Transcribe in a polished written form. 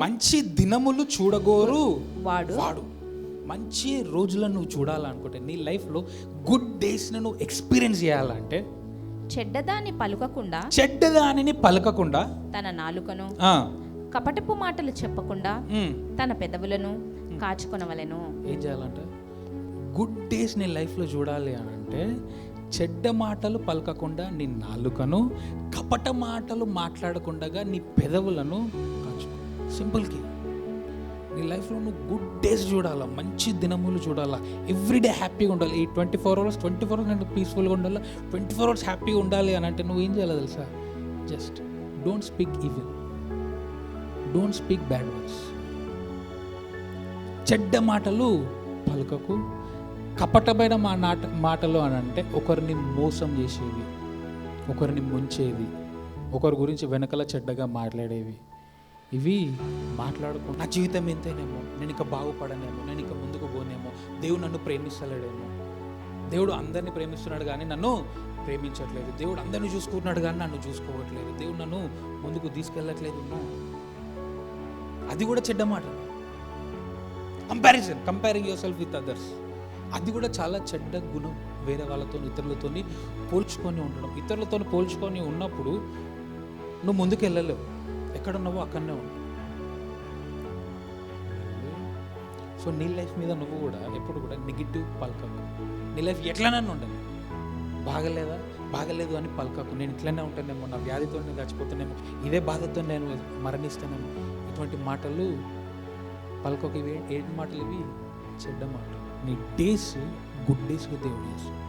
మంచి దినములు చూడగోరు వాడు వాడు. మంచి రోజులను నువ్వు చూడాలనుకుంటే, నీ లైఫ్లో గుడ్ డేస్ని నువ్వు ఎక్స్పీరియన్స్ చేయాలంటే, చెడ్డదాన్ని పలుకకుండా చెడ్డదానిని పలకకుండా తన నాలుకను, ఆ, కపటపు మాటలు చెప్పకుండా ఉమ్, తన పెదవులను కాచుకొనవలెను. ఏం చేయాలంటే, గుడ్ డేస్ నీ లైఫ్లో చూడాలి అని అంటే, చెడ్డ మాటలు పలకకుండా నీ నాలుకను, కపట మాటలు మాట్లాడకుండా నీ పెదవులను కాచుకో. సింపుల్కి నీ లైఫ్లో నువ్వు గుడ్ డేస్ చూడాలా, మంచి దినములు చూడాలా, ఎవ్రీడే హ్యాపీగా ఉండాలి. ఈ 24 అవర్స్ నేను పీస్ఫుల్గా ఉండాలి, 24 అవర్స్ హ్యాపీగా ఉండాలి అని అంటే నువ్వు ఏం చేయాలి తెలుసా? Just don't speak evil, don't speak bad words. చెడ్డ మాటలు పలుకకు. కపటమైన మాటలు అని అంటే ఒకరిని మోసం చేసేవి, ఒకరిని ముంచేవి, ఒకరి గురించి వెనకల చెడ్డగా మాట్లాడేవి. ఇవి మాట్లాడుకో. నా జీవితం ఎంతేనేమో, నేను ఇంకా బాగుపడనేమో, నేను ఇంకా ముందుకు పోనేమో, దేవుడు నన్ను ప్రేమిస్తలేడేమో, దేవుడు అందరినీ ప్రేమిస్తున్నాడు కానీ నన్ను ప్రేమించట్లేదు, దేవుడు అందరినీ చూసుకుంటున్నాడు కానీ నన్ను చూసుకోవట్లేదు, దేవుడు నన్ను ముందుకు తీసుకెళ్ళట్లేదు. అది కూడా చెడ్డ మాట. Comparing your self with others, అది కూడా చాలా చెడ్డ గుణం. వేరే వాళ్ళతో, ఇతరులతో పోల్చుకొని ఉండడం. ఇతరులతో పోల్చుకొని ఉన్నప్పుడు నువ్వు ముందుకు వెళ్ళలేవు, ఎక్కడున్నావో అక్కడనే ఉన్నావు. సో నీ లైఫ్ మీద నువ్వు కూడా ఎప్పుడు కూడా నెగిటివ్ పలకకు. నీ లైఫ్ ఎట్లనన్నా ఉండదు, బాగలేదు అని పలకకు. నేను ఇట్లనే ఉంటానేమో, నా వ్యాధితో నేను చచ్చిపోతానేమో, ఇదే బాధతో నేను మరణిస్తానేమో, ఇటువంటి మాటలు పలకకు. ఇవి ఏంటి మాటలు? ఇవి చెడ్డ మాటలు. నీ డేస్ గుడ్ డేస్గా దేవుడు చేస్తాడు.